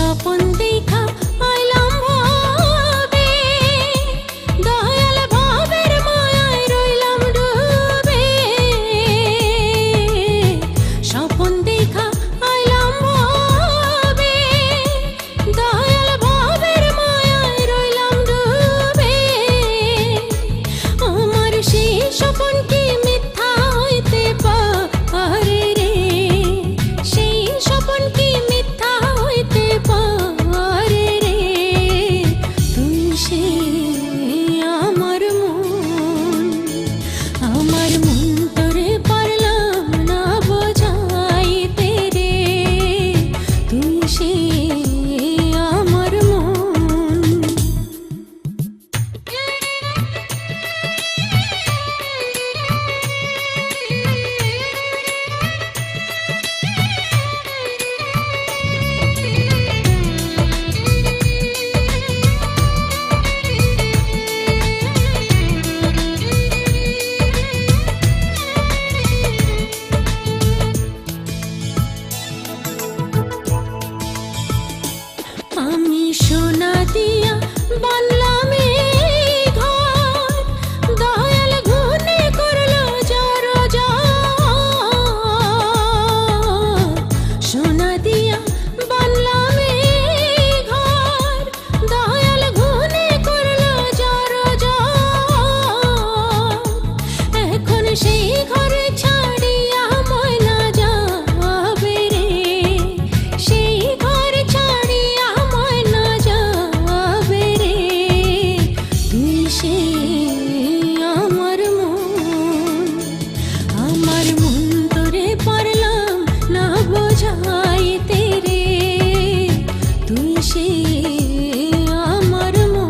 স্বপন দেখা আইলাম ভাবে, দয়াল ভাবের মায়ায় রইলাম ডুবে। স্বপন দেখা আইলাম ভাবে, দয়াল ভাবের মায়ায় রইলাম ডুবে। আমার সেই স্বপন কি মিথ্যা হইতে পারে রে? সেই স্বপন কি মিথ্যা হইতে পারে রে? তুই সে আমার মন তোরে পারলাম না বোঝাইতে রে। তুই সে আমার মন। আমি সোনা দিয়া বানলাম এই ঘর, দয়াল গুনে করলো জড়। সোনা দিয়া বানলাম এই ঘর, দয়াল গুনে করলো জড়। এখন সেই ঘরে ছাড়িয়া ময়না যাবে রে। সেই ঘর ছাড়িয়া ময়না যাবে রে। তুই সে আমার মন তোরে পারলাম না বোঝাইতে রে। তুই সে আমার মন।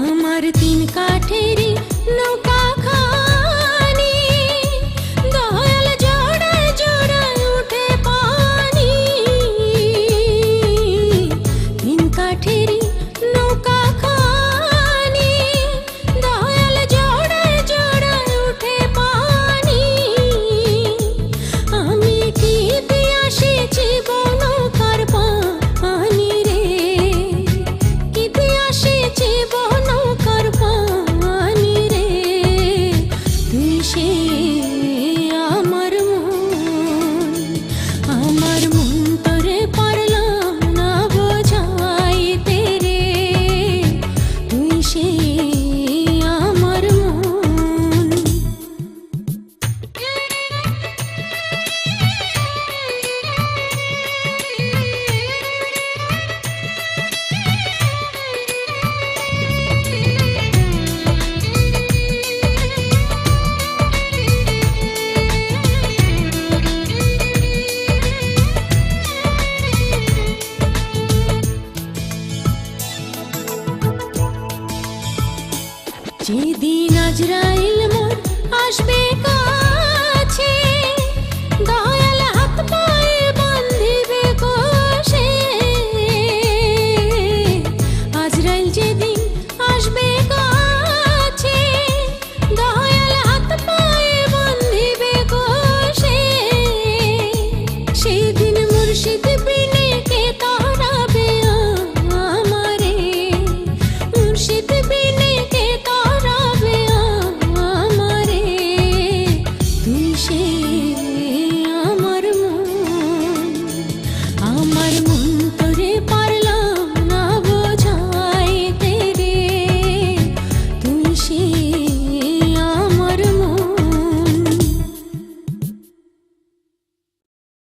আমার তিন কাঠেরই নৌকা খানি, দয়াল জোড়ায় জোড়ায় উঠে পানি। তিন কাঠেরই নৌকা খানি, দয়াল জোড়ায় জোড়ায় উঠে পানি। আমি কি পিয়াসে জীবন নৌকার পানি রে? কি পিয়াসে জীবন নৌকার পানি রে? তুই সে আমার মন তোরে পারলাম না বোঝাইতে রে। তুই সে আমার মন। যেদিন আজরাইল মোর আসবে